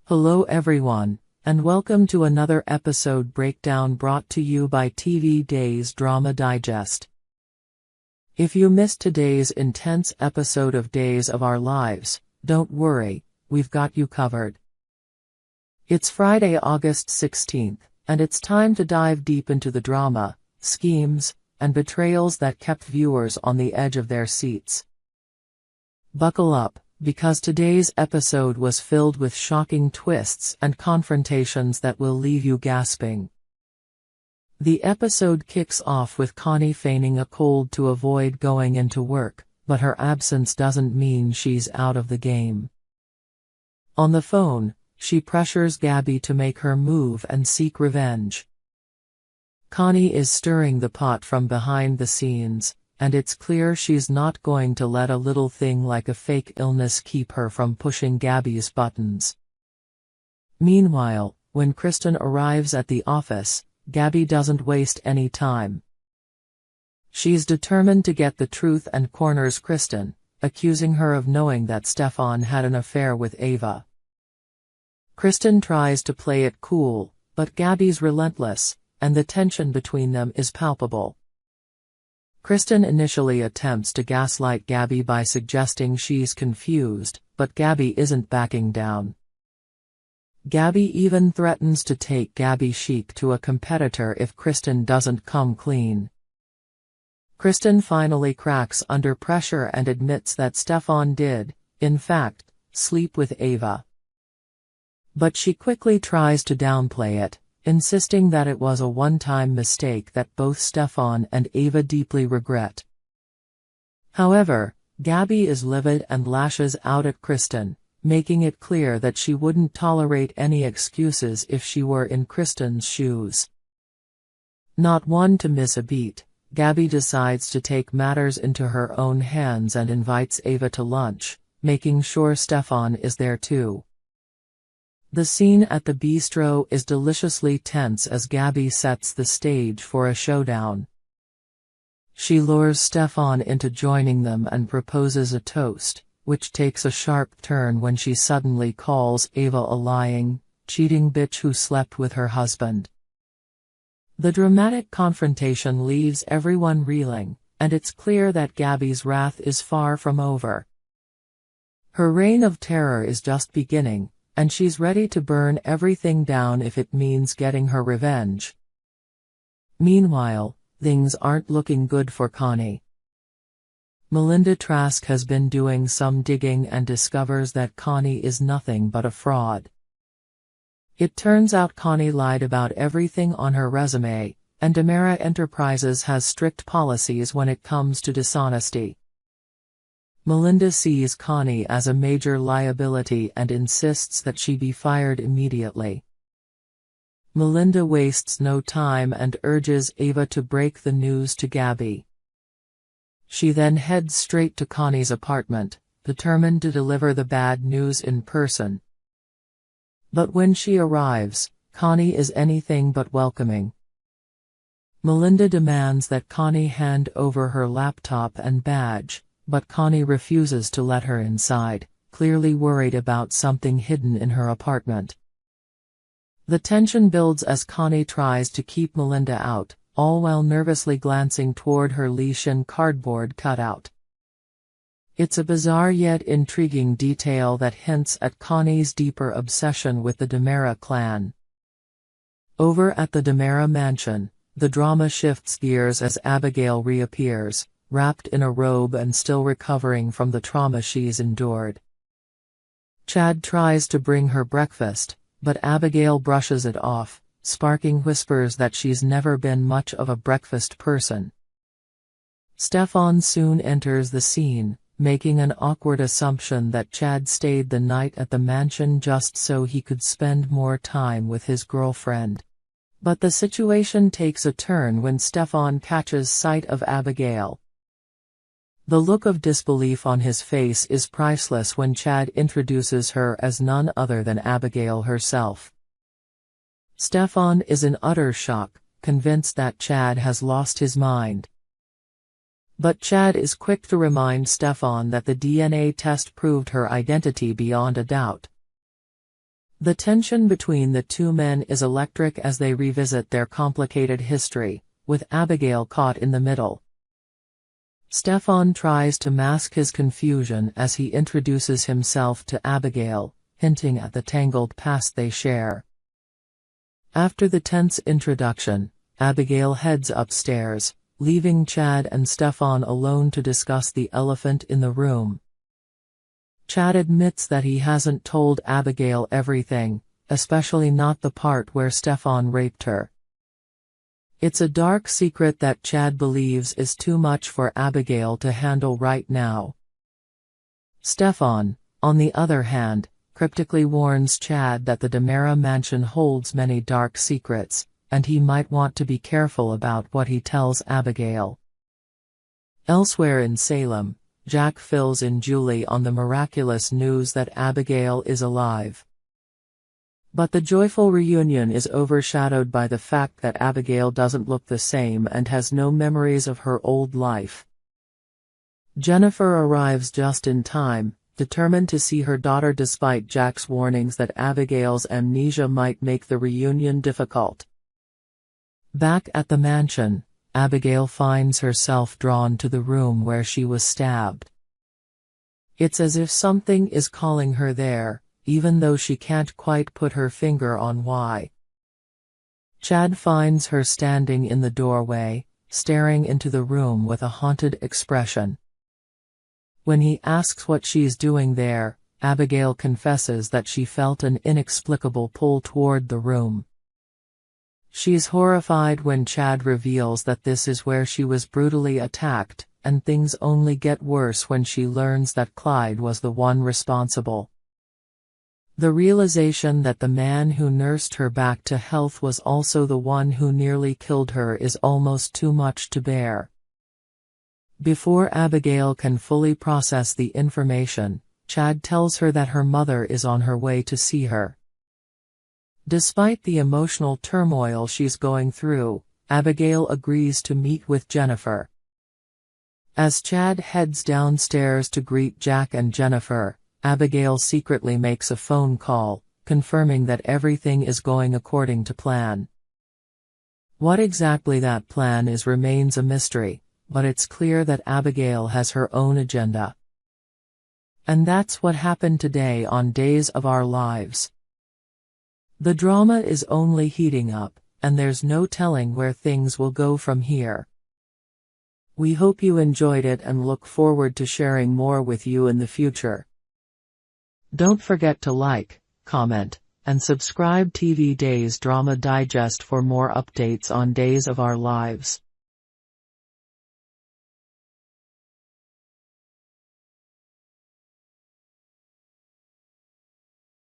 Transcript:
Hello everyone, and welcome to another episode breakdown brought to you by TV Days Drama Digest. If you missed today's intense episode of Days of Our Lives, don't worry, we've got you covered. It's Friday, August 16th, and it's time to dive deep into the drama, schemes, and betrayals that kept viewers on the edge of their seats. Buckle up, because today's episode was filled with shocking twists and confrontations that will leave you gasping. The episode kicks off with Connie feigning a cold to avoid going into work, but her absence doesn't mean she's out of the game. On the phone, she pressures Gabi to make her move and seek revenge. Connie is stirring the pot from behind the scenes, and it's clear she's not going to let a little thing like a fake illness keep her from pushing Gabi's buttons. Meanwhile, when Kristen arrives at the office, Gabi doesn't waste any time. She's determined to get the truth and corners Kristen, accusing her of knowing that Stefan had an affair with Ava. Kristen tries to play it cool, but Gabi's relentless, and the tension between them is palpable. Kristen initially attempts to gaslight Gabi by suggesting she's confused, but Gabi isn't backing down. Gabi even threatens to take Gabi chic to a competitor if Kristen doesn't come clean. Kristen finally cracks under pressure and admits that Stefan did, in fact, sleep with Ava. But she quickly tries to downplay it, insisting that it was a one-time mistake that both Stefan and Ava deeply regret. However, Gabi is livid and lashes out at Kristen, making it clear that she wouldn't tolerate any excuses if she were in Kristen's shoes. Not one to miss a beat, Gabi decides to take matters into her own hands and invites Ava to lunch, making sure Stefan is there too. The scene at the bistro is deliciously tense as Gabi sets the stage for a showdown. She lures Stefan into joining them and proposes a toast, which takes a sharp turn when she suddenly calls Ava a lying, cheating bitch who slept with her husband. The dramatic confrontation leaves everyone reeling, and it's clear that Gabi's wrath is far from over. Her reign of terror is just beginning, and she's ready to burn everything down if it means getting her revenge. Meanwhile, things aren't looking good for Connie. Melinda Trask has been doing some digging and discovers that Connie is nothing but a fraud. It turns out Connie lied about everything on her resume, and Demera Enterprises has strict policies when it comes to dishonesty. Melinda sees Connie as a major liability and insists that she be fired immediately. Melinda wastes no time and urges Ava to break the news to Gabi. She then heads straight to Connie's apartment, determined to deliver the bad news in person. But when she arrives, Connie is anything but welcoming. Melinda demands that Connie hand over her laptop and badge, but Connie refuses to let her inside, clearly worried about something hidden in her apartment. The tension builds as Connie tries to keep Melinda out, all while nervously glancing toward her Leishan cardboard cutout. It's a bizarre yet intriguing detail that hints at Connie's deeper obsession with the Demera clan. Over at the Demera mansion, the drama shifts gears as Abigail reappears, wrapped in a robe and still recovering from the trauma she's endured. Chad tries to bring her breakfast, but Abigail brushes it off, sparking whispers that she's never been much of a breakfast person. Stefan soon enters the scene, making an awkward assumption that Chad stayed the night at the mansion just so he could spend more time with his girlfriend. But the situation takes a turn when Stefan catches sight of Abigail. The look of disbelief on his face is priceless when Chad introduces her as none other than Abigail herself. Stefan is in utter shock, convinced that Chad has lost his mind. But Chad is quick to remind Stefan that the DNA test proved her identity beyond a doubt. The tension between the two men is electric as they revisit their complicated history, with Abigail caught in the middle. Stefan tries to mask his confusion as he introduces himself to Abigail, hinting at the tangled past they share. After the tense introduction, Abigail heads upstairs, leaving Chad and Stefan alone to discuss the elephant in the room. Chad admits that he hasn't told Abigail everything, especially not the part where Stefan raped her. It's a dark secret that Chad believes is too much for Abigail to handle right now. Stefan, on the other hand, cryptically warns Chad that the Demera mansion holds many dark secrets, and he might want to be careful about what he tells Abigail. Elsewhere in Salem, Jack fills in Julie on the miraculous news that Abigail is alive. But the joyful reunion is overshadowed by the fact that Abigail doesn't look the same and has no memories of her old life. Jennifer arrives just in time, determined to see her daughter despite Jack's warnings that Abigail's amnesia might make the reunion difficult. Back at the mansion, Abigail finds herself drawn to the room where she was stabbed. It's as if something is calling her there, even though she can't quite put her finger on why. Chad finds her standing in the doorway, staring into the room with a haunted expression. When he asks what she's doing there, Abigail confesses that she felt an inexplicable pull toward the room. She's horrified when Chad reveals that this is where she was brutally attacked, and things only get worse when she learns that Clyde was the one responsible. The realization that the man who nursed her back to health was also the one who nearly killed her is almost too much to bear. Before Abigail can fully process the information, Chad tells her that her mother is on her way to see her. Despite the emotional turmoil she's going through, Abigail agrees to meet with Jennifer. As Chad heads downstairs to greet Jack and Jennifer, Abigail secretly makes a phone call, confirming that everything is going according to plan. What exactly that plan is remains a mystery, but it's clear that Abigail has her own agenda. And that's what happened today on Days of Our Lives. The drama is only heating up, and there's no telling where things will go from here. We hope you enjoyed it and look forward to sharing more with you in the future. Don't forget to like, comment, and subscribe TV Days Drama Digest for more updates on Days of Our Lives.